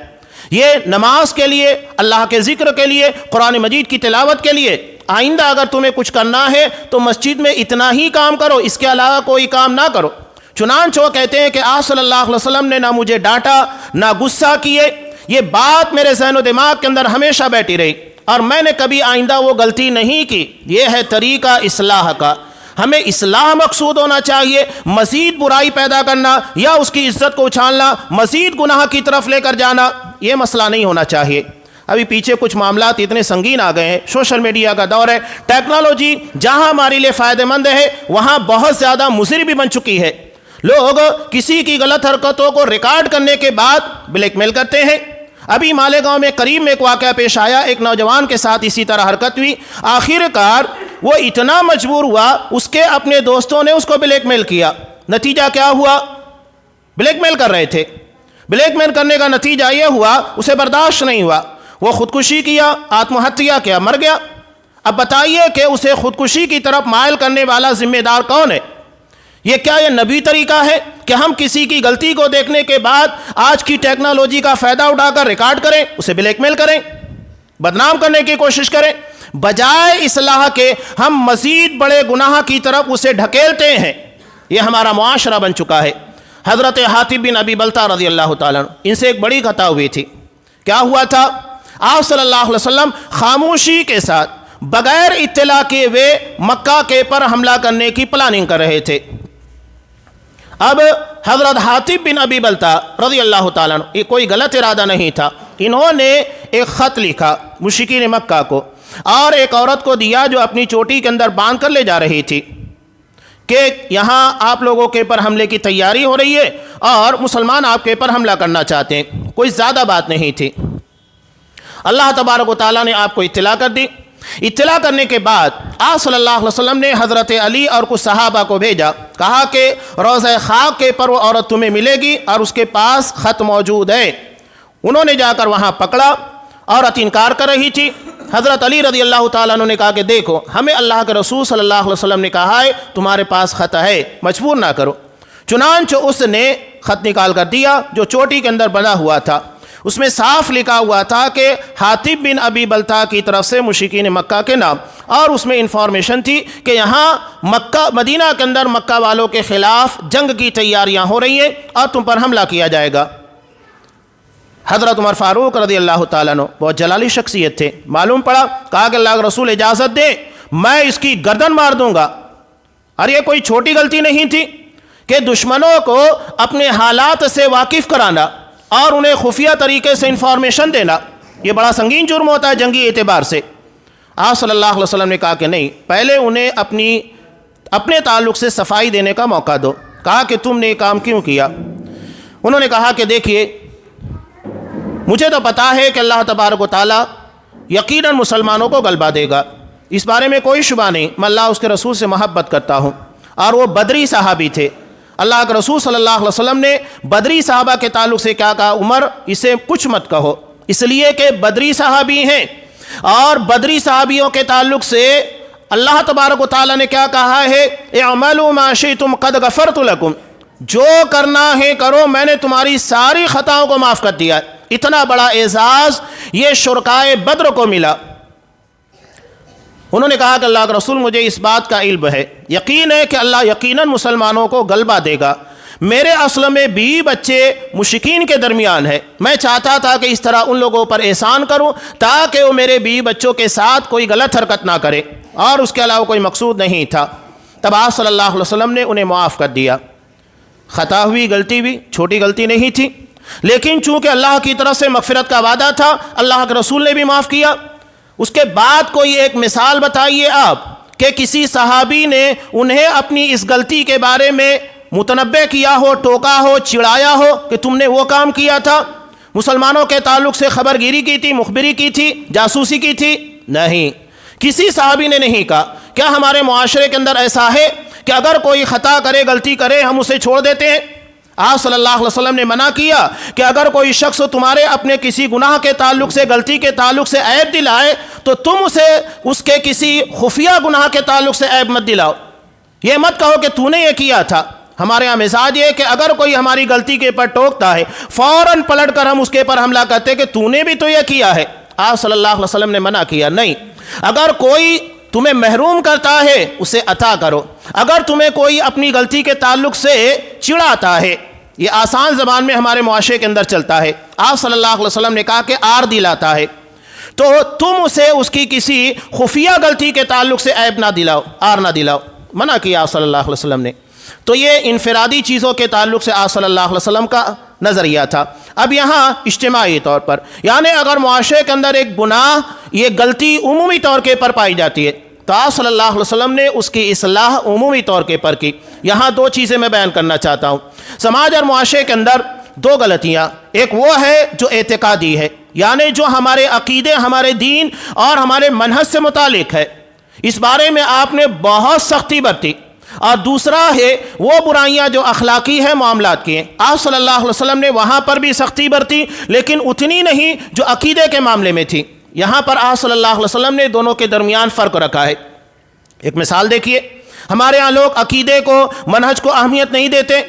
یہ نماز کے لیے، اللہ کے ذکر کے لیے، قرآن مجید کی تلاوت کے لیے۔ آئندہ اگر تمہیں کچھ کرنا ہے تو مسجد میں اتنا ہی کام کرو، اس کے علاوہ کوئی کام نہ کرو۔ چنانچہ وہ کہتے ہیں کہ آپ صلی اللہ علیہ وسلم نے نہ مجھے ڈانٹا نہ غصہ کیے، یہ بات میرے ذہن و دماغ کے اندر ہمیشہ بیٹھی رہی اور میں نے کبھی آئندہ وہ غلطی نہیں کی۔ یہ ہے طریقہ اصلاح کا۔ ہمیں اصلاح مقصود ہونا چاہیے، مزید برائی پیدا کرنا یا اس کی عزت کو اچھالنا، مزید گناہ کی طرف لے کر جانا، یہ مسئلہ نہیں ہونا چاہیے۔ ابھی پیچھے کچھ معاملات اتنے سنگین آ گئے ہیں، سوشل میڈیا کا دور ہے، ٹیکنالوجی جہاں ہمارے لیے فائدہ مند ہے وہاں بہت زیادہ مضر بھی بن چکی ہے۔ لوگ کسی کی غلط حرکتوں کو ریکارڈ کرنے کے بعد بلیک میل کرتے ہیں۔ ابھی مالیگاؤں میں قریب میں ایک واقعہ پیش آیا، ایک نوجوان کے ساتھ اسی طرح حرکت ہوئی، آخر کار وہ اتنا مجبور ہوا، اس کے اپنے دوستوں نے اس کو بلیک میل کیا۔ نتیجہ کیا ہوا؟ بلیک میل کر رہے تھے، بلیک میل کرنے کا نتیجہ یہ ہوا اسے برداشت نہیں ہوا، وہ خودکشی کیا، آتم ہتیا کیا، مر گیا۔ اب بتائیے کہ اسے خودکشی کی طرف مائل کرنے والا ذمہ دار کون ہے؟ یہ کیا یہ نبی طریقہ ہے کہ ہم کسی کی غلطی کو دیکھنے کے بعد آج کی ٹیکنالوجی کا فائدہ اٹھا کر ریکارڈ کریں، اسے بلیک میل کریں، بدنام کرنے کی کوشش کریں، بجائے اصلاح کے ہم مزید بڑے گناہ کی طرف اسے ڈھکیلتے ہیں؟ یہ ہمارا معاشرہ بن چکا ہے۔ حضرت حاتب بن ابی بلتہ رضی اللہ تعالیٰ عنہ، ان سے ایک بڑی خطا ہوئی تھی۔ کیا ہوا تھا؟ آپ صلی اللہ علیہ وسلم خاموشی کے ساتھ بغیر اطلاع کے ہوئے مکہ کے پر حملہ کرنے کی پلاننگ کر رہے تھے۔ اب حضرت حاتب بن ابی بلتہ رضی اللہ تعالیٰ عنہ، یہ کوئی غلط ارادہ نہیں تھا، انہوں نے ایک خط لکھا مشرکین مکہ کو اور ایک عورت کو دیا جو اپنی چوٹی کے اندر باندھ کر لے جا رہی تھی کہ یہاں آپ لوگوں کے اوپر حملے کی تیاری ہو رہی ہے اور مسلمان آپ کے اوپر حملہ کرنا چاہتے ہیں. کوئی زیادہ بات نہیں تھی. اللہ تبارک و تعالیٰ نے آپ کو اطلاع کر دی. اطلاع کرنے کے بعد آپ صلی اللہ علیہ وسلم نے حضرت علی اور کچھ صحابہ کو بھیجا, کہا کہ روضہ خاک کے پر وہ عورت تمہیں ملے گی اور اس کے پاس خط موجود ہے. انہوں نے جا کر وہاں پکڑا, عورت انکار کر رہی تھی. حضرت علی رضی اللہ تعالیٰ عنہ نے کہا کہ دیکھو ہمیں اللہ کے رسول صلی اللہ علیہ وسلم نے کہا ہے تمہارے پاس خط ہے, مجبور نہ کرو. چنانچہ اس نے خط نکال کر دیا جو چوٹی کے اندر بنا ہوا تھا. اس میں صاف لکھا ہوا تھا کہ حاطب بن ابی بلتع کی طرف سے مشرکین مکہ کے نام, اور اس میں انفارمیشن تھی کہ یہاں مدینہ کے اندر مکہ والوں کے خلاف جنگ کی تیاریاں ہو رہی ہیں اور تم پر حملہ کیا جائے گا. حضرت عمر فاروق رضی اللہ تعالیٰ عنہ بہت جلالی شخصیت تھے. معلوم پڑا, کہا کہ اللہ کے رسول اجازت دیں میں اس کی گردن مار دوں گا. اور یہ کوئی چھوٹی غلطی نہیں تھی کہ دشمنوں کو اپنے حالات سے واقف کرانا اور انہیں خفیہ طریقے سے انفارمیشن دینا یہ بڑا سنگین جرم ہوتا ہے جنگی اعتبار سے. آپ صلی اللہ علیہ وسلم نے کہا کہ نہیں, پہلے انہیں اپنے تعلق سے صفائی دینے کا موقع دو. کہا کہ تم نے یہ کام کیوں کیا؟ انہوں نے کہا کہ دیکھیے مجھے تو پتا ہے کہ اللہ تبارک و تعالیٰ یقیناً مسلمانوں کو غلبہ دے گا, اس بارے میں کوئی شبہ نہیں. میں اللہ اس کے رسول سے محبت کرتا ہوں. اور وہ بدری صحابی تھے. اللہ کے رسول صلی اللہ علیہ وسلم نے بدری صحابہ کے تعلق سے کیا کہا؟ عمر اسے کچھ مت کہو, اس لیے کہ بدری صحابی ہیں. اور بدری صحابیوں کے تعلق سے اللہ تبارک و تعالیٰ نے کیا کہا ہے؟ اعملوا ما شئتم قد غفرت لکم, جو کرنا ہے کرو میں نے تمہاری ساری خطاؤں کو معاف کر دیا. اتنا بڑا اعزاز یہ شرکائے بدر کو ملا. انہوں نے کہا کہ اللہ کے رسول مجھے اس بات کا علم ہے, یقین ہے کہ اللہ یقیناً مسلمانوں کو غلبہ دے گا. میرے اصل میں بیوی بچے مشرکین کے درمیان ہے. میں چاہتا تھا کہ اس طرح ان لوگوں پر احسان کروں تاکہ وہ میرے بیوی بچوں کے ساتھ کوئی غلط حرکت نہ کرے, اور اس کے علاوہ کوئی مقصود نہیں تھا. تب آپ صلی اللہ علیہ وسلم نے انہیں معاف کر دیا. خطا ہوئی, غلطی بھی, چھوٹی غلطی نہیں تھی, لیکن چونکہ اللہ کی طرف سے مغفرت کا وعدہ تھا اللہ کے رسول نے بھی معاف کیا. اس کے بعد کوئی ایک مثال بتائیے آپ کہ کسی صحابی نے انہیں اپنی اس غلطی کے بارے میں متنبہ کیا ہو, ٹوکا ہو, چڑھایا ہو کہ تم نے وہ کام کیا تھا, مسلمانوں کے تعلق سے خبر گیری کی تھی, مخبری کی تھی, جاسوسی کی تھی. نہیں, کسی صحابی نے نہیں کہا. کیا ہمارے معاشرے کے اندر ایسا ہے کہ اگر کوئی خطا کرے, غلطی کرے, ہم اسے چھوڑ دیتے ہیں؟ آپ صلی اللہ علیہ وسلم نے منع کیا کہ اگر کوئی شخص تمہارے اپنے کسی گناہ کے تعلق سے, غلطی کے تعلق سے عیب دلائے تو تم اسے اس کے کسی خفیہ گناہ کے تعلق سے عیب مت دلاؤ. یہ مت کہو کہ تو نے یہ کیا تھا. ہمارے یہاں مزاج یہ کہ اگر کوئی ہماری غلطی کے اوپر ٹوکتا ہے فوراً پلٹ کر ہم اس کے اوپر حملہ کرتے کہ تو نے بھی تو یہ کیا ہے. آپ صلی اللہ علیہ وسلم نے منع کیا, نہیں, اگر کوئی تمہیں محروم کرتا ہے اسے عطا کرو. اگر تمہیں کوئی اپنی غلطی کے تعلق سے چڑھاتا ہے, یہ آسان زبان میں ہمارے معاشرے کے اندر چلتا ہے, آپ صلی اللہ علیہ وسلم نے کہا کہ آر دلاتا ہے, تو تم اسے اس کی کسی خفیہ غلطی کے تعلق سے عیب نہ دلاؤ, آر نہ دلاؤ. منع کیا آپ صلی اللہ علیہ وسلم نے. تو یہ انفرادی چیزوں کے تعلق سے آپ صلی اللہ علیہ وسلم کا نظریہ تھا. اب یہاں اجتماعی طور پر, یعنی اگر معاشرے کے اندر ایک گناہ, یہ غلطی عمومی طور کے پر پائی جاتی ہے تو آپ صلی اللہ علیہ وسلم نے اس کی اصلاح عمومی طور کے پر کی. یہاں دو چیزیں میں بیان کرنا چاہتا ہوں. سماج اور معاشرے کے اندر دو غلطیاں, ایک وہ ہے جو اعتقادی ہے, یعنی جو ہمارے عقیدے, ہمارے دین اور ہمارے منہج سے متعلق ہے, اس بارے میں آپ نے بہت سختی برتی. اور دوسرا ہے وہ برائیاں جو اخلاقی ہیں, معاملات کی ہیں. آپ صلی اللہ علیہ وسلم نے وہاں پر بھی سختی برتی, لیکن اتنی نہیں جو عقیدے کے معاملے میں تھی. یہاں پر آپ صلی اللہ علیہ وسلم نے دونوں کے درمیان فرق رکھا ہے. ایک مثال دیکھیے, ہمارے ہاں لوگ عقیدے کو, منہج کو اہمیت نہیں دیتے.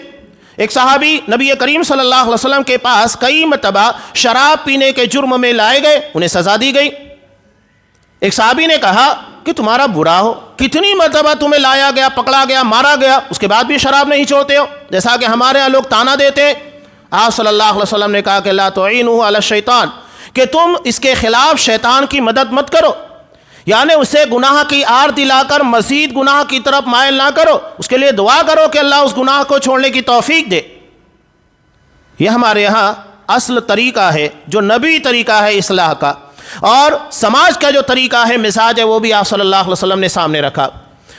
ایک صحابی نبی کریم صلی اللہ علیہ وسلم کے پاس کئی مرتبہ شراب پینے کے جرم میں لائے گئے, انہیں سزا دی گئی. ایک صحابی نے کہا کہ تمہارا برا ہو, کتنی مرتبہ تمہیں لایا گیا, پکڑا گیا, مارا گیا, اس کے بعد بھی شراب نہیں چھوڑتے ہو, جیسا کہ ہمارے یہاں لوگ تانا دیتے ہیں. آپ صلی اللہ علیہ وسلم نے کہا کہ لا تعینوا علی الشیطان, کہ تم اس کے خلاف شیطان کی مدد مت کرو, یعنی اسے گناہ کی آر دلا کر مزید گناہ کی طرف مائل نہ کرو, اس کے لیے دعا کرو کہ اللہ اس گناہ کو چھوڑنے کی توفیق دے. یہ ہمارے یہاں اصل طریقہ ہے، جو نبی طریقہ ہے اصلاح کا، اور سماج کا جو طریقہ ہے، مزاج ہے، وہ بھی آپ صلی اللہ علیہ وسلم نے سامنے رکھا۔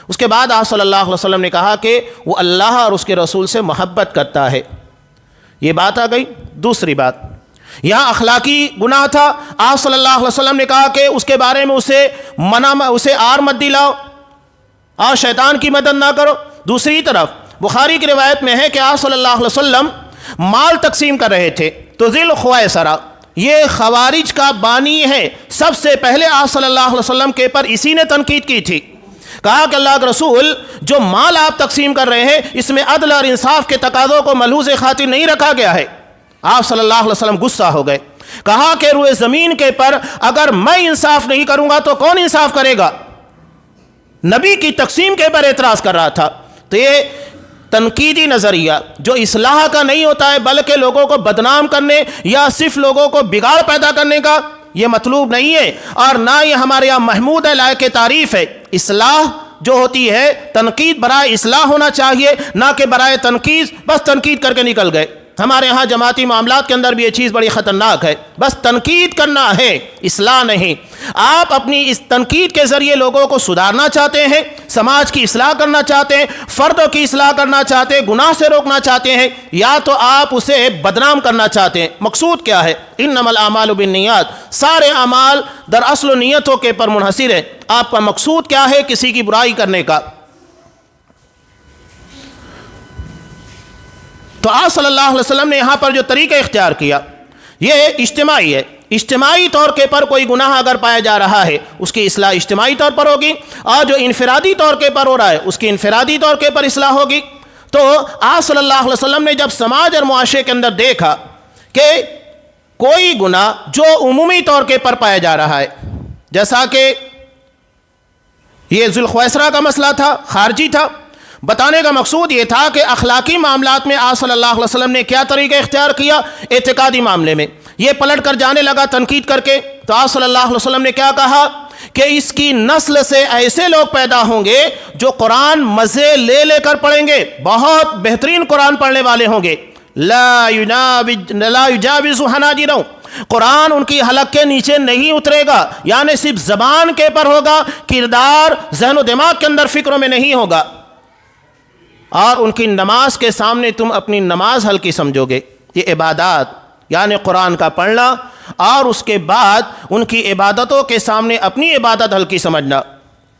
اس کے بعد آپ صلی اللہ علیہ وسلم نے کہا کہ وہ اللہ اور اس کے رسول سے محبت کرتا ہے۔ یہ بات آ گئی۔ دوسری بات، یہاں اخلاقی گناہ تھا، آپ صلی اللہ علیہ وسلم نے کہا کہ اس کے بارے میں اسے آر مت دلاؤ اور شیطان کی مدد نہ کرو۔ دوسری طرف بخاری کی روایت میں ہے کہ آپ صلی اللہ علیہ وسلم مال تقسیم کر رہے تھے تو ذی الخویسرہ، یہ خوارج کا بانی ہے، سب سے پہلے آپ صلی اللہ علیہ وسلم کے پر اسی نے تنقید کی تھی، کہا کہ اللہ کے رسول جو مال آپ تقسیم کر رہے ہیں اس میں عدل اور انصاف کے تقاضوں کو ملحوظ خاطر نہیں رکھا گیا ہے۔ آپ صلی اللہ علیہ وسلم غصہ ہو گئے، کہا کہ روئے زمین کے پر اگر میں انصاف نہیں کروں گا تو کون انصاف کرے گا؟ نبی کی تقسیم کے پر اعتراض کر رہا تھا۔ تو یہ تنقیدی نظریہ جو اصلاح کا نہیں ہوتا ہے بلکہ لوگوں کو بدنام کرنے یا صرف لوگوں کو بگاڑ پیدا کرنے کا، یہ مطلوب نہیں ہے، اور نہ یہ ہمارے یہاں محمود ہے، لائق تعریف ہے۔ اصلاح جو ہوتی ہے تنقید برائے اصلاح ہونا چاہیے، نہ کہ برائے تنقید بس تنقید کر کے نکل گئے۔ ہمارے ہاں جماعتی معاملات کے اندر بھی یہ چیز بڑی خطرناک ہے، بس تنقید کرنا ہے، اصلاح نہیں۔ آپ اپنی اس تنقید کے ذریعے لوگوں کو سدھارنا چاہتے ہیں، سماج کی اصلاح کرنا چاہتے ہیں، فردوں کی اصلاح کرنا چاہتے ہیں، گناہ سے روکنا چاہتے ہیں، یا تو آپ اسے بدنام کرنا چاہتے ہیں۔ مقصود کیا ہے؟ انما الاعمال بالنیات، سارے اعمال دراصل نیتوں کے پر منحصر ہے۔ آپ کا مقصود کیا ہے کسی کی برائی کرنے کا؟ تو آپ صلی اللہ علیہ وسلم نے یہاں پر جو طریقہ اختیار کیا یہ اجتماعی ہے۔ اجتماعی طور کے پر کوئی گناہ اگر پایا جا رہا ہے اس کی اصلاح اجتماعی طور پر ہوگی، اور جو انفرادی طور کے پر ہو رہا ہے اس کی انفرادی طور کے پر اصلاح ہوگی۔ تو آپ صلی اللہ علیہ وسلم نے جب سماج اور معاشرے کے اندر دیکھا کہ کوئی گناہ جو عمومی طور کے پر پایا جا رہا ہے، جیسا کہ یہ ذی الخویسرہ کا مسئلہ تھا، خارجی تھا، بتانے کا مقصود یہ تھا کہ اخلاقی معاملات میں آپ صلی اللہ علیہ وسلم نے کیا طریقہ اختیار کیا، اعتقادی معاملے میں یہ پلٹ کر جانے لگا تنقید کر کے، تو آپ صلی اللہ علیہ وسلم نے کیا کہا کہ اس کی نسل سے ایسے لوگ پیدا ہوں گے جو قرآن مزے لے لے کر پڑھیں گے، بہت بہترین قرآن پڑھنے والے ہوں گے، لا یجاوز حناجرہم، قرآن ان کی حلق کے نیچے نہیں اترے گا، یعنی صرف زبان کے پر ہوگا، کردار ذہن و دماغ کے اندر فکروں میں نہیں ہوگا، اور ان کی نماز کے سامنے تم اپنی نماز ہلکی سمجھو گے۔ یہ عبادات یعنی قرآن کا پڑھنا اور اس کے بعد ان کی عبادتوں کے سامنے اپنی عبادت ہلکی سمجھنا۔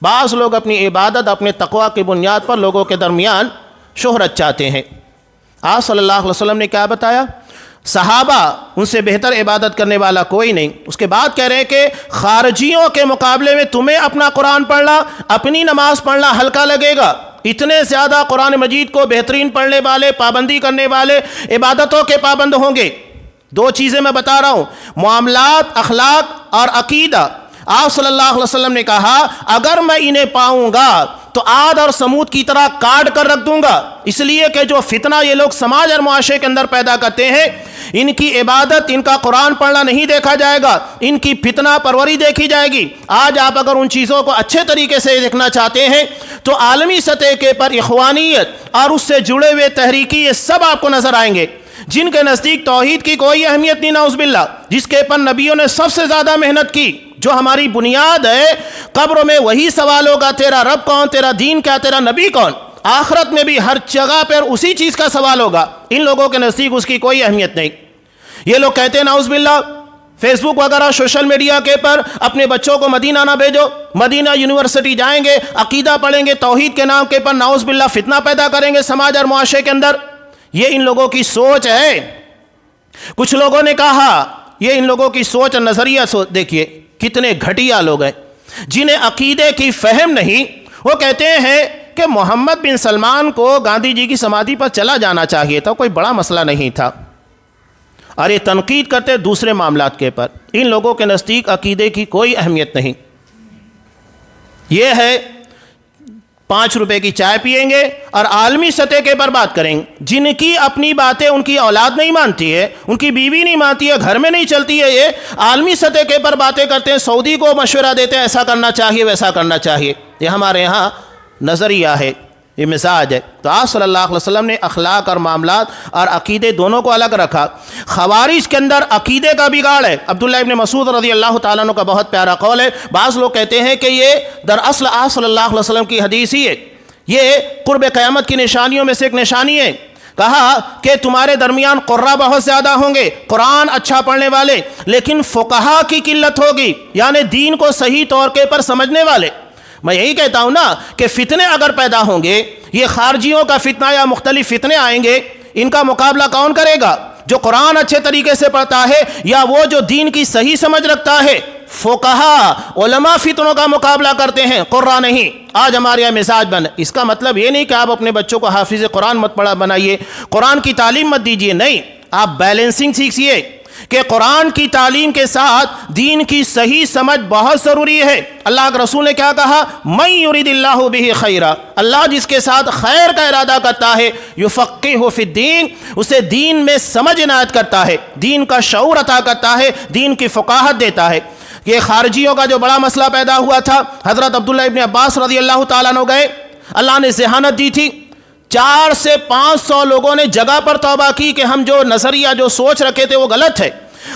بعض لوگ اپنی عبادت اپنے تقوی کی بنیاد پر لوگوں کے درمیان شہرت چاہتے ہیں۔ آپ صلی اللہ علیہ وسلم نے کیا بتایا؟ صحابہ ان سے بہتر عبادت کرنے والا کوئی نہیں۔ اس کے بعد کہہ رہے ہیں کہ خارجیوں کے مقابلے میں تمہیں اپنا قرآن پڑھنا، اپنی نماز پڑھنا ہلکا لگے گا۔ اتنے زیادہ قرآن مجید کو بہترین پڑھنے والے، پابندی کرنے والے، عبادتوں کے پابند ہوں گے۔ دو چیزیں میں بتا رہا ہوں، معاملات، اخلاق اور عقیدہ۔ آپ صلی اللہ علیہ وسلم نے کہا اگر میں انہیں پاؤں گا تو عاد اور سمود کی طرح کاٹ کر رکھ دوں گا، اس لیے کہ جو فتنہ یہ لوگ سماج اور معاشرے کے اندر پیدا کرتے ہیں، ان کی عبادت، ان کا قرآن پڑھنا نہیں دیکھا جائے گا، ان کی فتنہ پروری دیکھی جائے گی۔ آج آپ اگر ان چیزوں کو اچھے طریقے سے دیکھنا چاہتے ہیں تو عالمی سطح کے پر اخوانیت اور اس سے جڑے ہوئے تحریکی یہ سب آپ کو نظر آئیں گے، جن کے نزدیک توحید کی کوئی اہمیت نہیں، نعوذ باللہ، جس کے پر نبیوں نے سب سے زیادہ محنت کی۔ جو ہماری بنیاد ہے، قبر میں وہی سوال ہوگا تیرا رب کون، تیرا دین کیا، تیرا نبی کون، آخرت میں بھی ہر جگہ پر اسی چیز کا سوال ہوگا۔ ان لوگوں کے نزدیک اس کی کوئی اہمیت نہیں۔ یہ لوگ کہتے ہیں نعوذ باللہ فیس بک وغیرہ سوشل میڈیا کے پر اپنے بچوں کو مدینہ نہ بھیجو، مدینہ یونیورسٹی جائیں گے، عقیدہ پڑھیں گے، توحید کے نام کے پر نعوذ باللہ فتنہ پیدا کریں گے سماج اور معاشرے کے اندر۔ یہ ان لوگوں کی سوچ ہے۔ کچھ لوگوں نے کہا یہ ان لوگوں کی سوچ اور نظریہ دیکھیے کتنے گھٹیا لوگ ہیں جنہیں عقیدے کی فہم نہیں۔ وہ کہتے ہیں کہ محمد بن سلمان کو گاندھی جی کی سمادھی پر چلا جانا چاہیے تھا، کوئی بڑا مسئلہ نہیں تھا، اور یہ تنقید کرتے دوسرے معاملات کے پر۔ ان لوگوں کے نزدیک عقیدے کی کوئی اہمیت نہیں۔ یہ ہے 5 روپے کی چائے پیئیں گے اور عالمی سطح کے پر بات کریں گے، جن کی اپنی باتیں ان کی اولاد نہیں مانتی ہے، ان کی بیوی نہیں مانتی ہے، گھر میں نہیں چلتی ہے، یہ عالمی سطح کے پر باتیں کرتے ہیں، سعودی کو مشورہ دیتے ہیں ایسا کرنا چاہیے ویسا کرنا چاہیے۔ یہ ہمارے ہاں نظریہ ہے۔ یہ مزاج ہے۔ تو آپ صلی اللہ علیہ وسلم نے اخلاق اور معاملات اور عقیدے دونوں کو الگ رکھا۔ خوارج کے اندر عقیدے کا بگاڑ ہے۔ عبداللہ ابن مسعود رضی اللہ تعالیٰ عنہ کا بہت پیارا قول ہے، بعض لوگ کہتے ہیں کہ یہ دراصل آپ صلی اللہ علیہ وسلم کی حدیث ہی ہے، یہ قرب قیامت کی نشانیوں میں سے ایک نشانی ہے۔ کہا کہ تمہارے درمیان قراء بہت زیادہ ہوں گے، قرآن اچھا پڑھنے والے، لیکن فقہا کی قلت ہوگی، یعنی دین کو صحیح طور پر سمجھنے والے۔ میں یہی کہتا ہوں نا کہ فتنے اگر پیدا ہوں گے، یہ خارجیوں کا فتنہ یا مختلف فتنے آئیں گے، ان کا مقابلہ کون کرے گا؟ جو قرآن اچھے طریقے سے پڑھتا ہے یا وہ جو دین کی صحیح سمجھ رکھتا ہے؟ فقہا علماء فتنوں کا مقابلہ کرتے ہیں، قراء نہیں۔ آج ہمارے یہاں مزاج بن، اس کا مطلب یہ نہیں کہ آپ اپنے بچوں کو حافظ قرآن مت بنائیے، قرآن کی تعلیم مت دیجیے، نہیں، آپ بیلنسنگ سیکھیے کہ قرآن کی تعلیم کے ساتھ دین کی صحیح سمجھ بہت ضروری ہے۔ اللہ کے رسول نے کیا کہا؟ من یرید اللہ بہ خیرا، اللہ جس کے ساتھ خیر کا ارادہ کرتا ہے، یفقہہ فی الدین، اسے دین میں سمجھ عنایت کرتا ہے، دین کا شعور عطا کرتا ہے، دین کی فقاہت دیتا ہے۔ یہ خارجیوں کا جو بڑا مسئلہ پیدا ہوا تھا، حضرت عبداللہ ابن عباس رضی اللہ تعالیٰ عنہ گئے، اللہ نے ذہانت دی تھی، 400 سے 500 لوگوں نے جگہ پر توبہ کی کہ ہم جو نظریہ جو سوچ رکھے تھے وہ غلط ہے،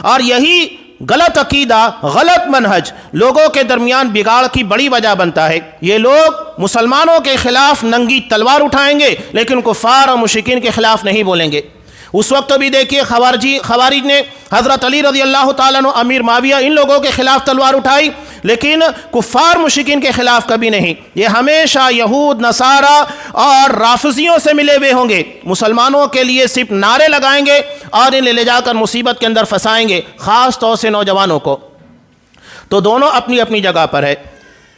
اور یہی غلط عقیدہ، غلط منہج لوگوں کے درمیان بگاڑ کی بڑی وجہ بنتا ہے۔ یہ لوگ مسلمانوں کے خلاف ننگی تلوار اٹھائیں گے لیکن کفار اور مشرکین کے خلاف نہیں بولیں گے۔ اس وقت بھی دیکھیے خوارج نے حضرت علی رضی اللہ تعالیٰ عنہ، امیر معاویہ، ان لوگوں کے خلاف تلوار اٹھائی، لیکن کفار مشرکین کے خلاف کبھی نہیں۔ یہ ہمیشہ یہود، نصارہ اور رافضیوں سے ملے ہوئے ہوں گے، مسلمانوں کے لیے صرف نعرے لگائیں گے اور انہیں لے جا کر مصیبت کے اندر پھنسائیں گے، خاص طور سے نوجوانوں کو۔ تو دونوں اپنی اپنی جگہ پر ہے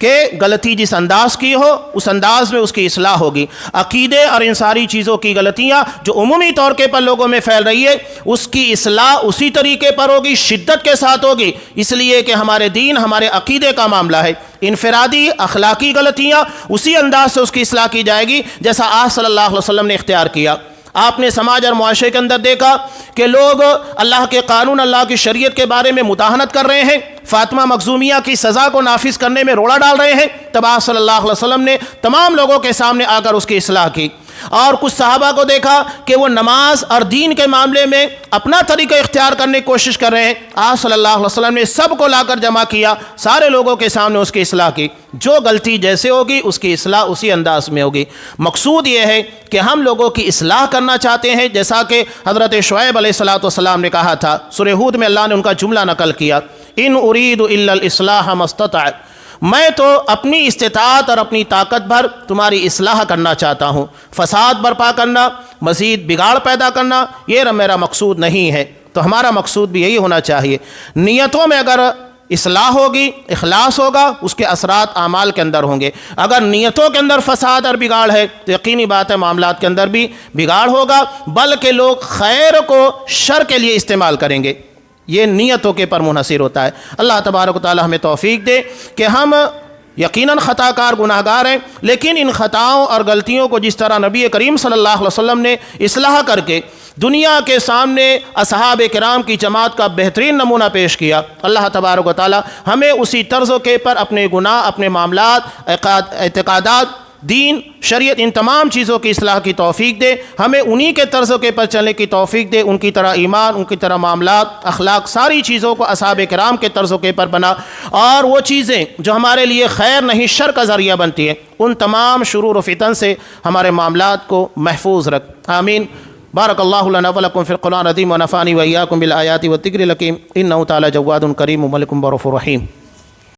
کہ غلطی جس انداز کی ہو اس انداز میں اس کی اصلاح ہوگی۔ عقیدے اور ان ساری چیزوں کی غلطیاں جو عمومی طور پر لوگوں میں پھیل رہی ہے، اس کی اصلاح اسی طریقے پر ہوگی، شدت کے ساتھ ہوگی، اس لیے کہ ہمارے دین ہمارے عقیدے کا معاملہ ہے۔ انفرادی اخلاقی غلطیاں اسی انداز سے اس کی اصلاح کی جائے گی جیسا آپ صلی اللہ علیہ وسلم نے اختیار کیا۔ آپ نے سماج اور معاشرے کے اندر دیکھا کہ لوگ اللہ کے قانون، اللہ کی شریعت کے بارے میں مداہنت کر رہے ہیں، فاطمہ مخزومیہ کی سزا کو نافذ کرنے میں روڑا ڈال رہے ہیں، تب آپ صلی اللہ علیہ وسلم نے تمام لوگوں کے سامنے آ کر اس کی اصلاح کی۔ اور کچھ صحابہ کو دیکھا کہ وہ نماز اور دین کے معاملے میں اپنا طریقہ اختیار کرنے کی کوشش کر رہے ہیں، آپ صلی اللہ علیہ وسلم نے سب کو لا کر جمع کیا، سارے لوگوں کے سامنے اس کی اصلاح کی۔ جو غلطی جیسے ہوگی اس کی اصلاح اسی انداز میں ہوگی۔ مقصود یہ ہے کہ ہم لوگوں کی اصلاح کرنا چاہتے ہیں، جیسا کہ حضرت شعیب علیہ السلام نے کہا تھا، سورہ ہود میں اللہ نے ان کا جملہ نقل کیا، ان ارید الا الاصلاح ما استطعت، میں تو اپنی استطاعت اور اپنی طاقت بھر تمہاری اصلاح کرنا چاہتا ہوں، فساد برپا کرنا، مزید بگاڑ پیدا کرنا یہ میرا مقصود نہیں ہے۔ تو ہمارا مقصود بھی یہی ہونا چاہیے، نیتوں میں اگر اصلاح ہوگی، اخلاص ہوگا، اس کے اثرات اعمال کے اندر ہوں گے۔ اگر نیتوں کے اندر فساد اور بگاڑ ہے تو یقینی بات ہے معاملات کے اندر بھی بگاڑ ہوگا، بلکہ لوگ خیر کو شر کے لیے استعمال کریں گے۔ یہ نیتوں کے پر منحصر ہوتا ہے۔ اللہ تبارک و تعالی ہمیں توفیق دے کہ ہم یقیناً خطا کار گناہ گار ہیں، لیکن ان خطاؤں اور غلطیوں کو جس طرح نبی کریم صلی اللہ علیہ وسلم نے اصلاح کر کے دنیا کے سامنے اصحاب کرام کی جماعت کا بہترین نمونہ پیش کیا، اللہ تبارک و تعالی ہمیں اسی طرز کے پر اپنے گناہ، اپنے معاملات، اعتقادات، دین، شریعت، ان تمام چیزوں کی اصلاح کی توفیق دے، ہمیں انہی کے طرزوں کے پر چلنے کی توفیق دے، ان کی طرح ایمان، ان کی طرح معاملات، اخلاق، ساری چیزوں کو اصحاب کرام کے طرزوں کے پر بنا، اور وہ چیزیں جو ہمارے لیے خیر نہیں شر کا ذریعہ بنتی ہیں ان تمام شرور و فتن سے ہمارے معاملات کو محفوظ رکھ۔ آمین۔ بارک اللہ لنا ولکم فی القرآن العظیم ونفعنی وإیاکم بالآیات والذکر الحکیم، انہ تعالی جواد کریم ملک رؤوف رحیم۔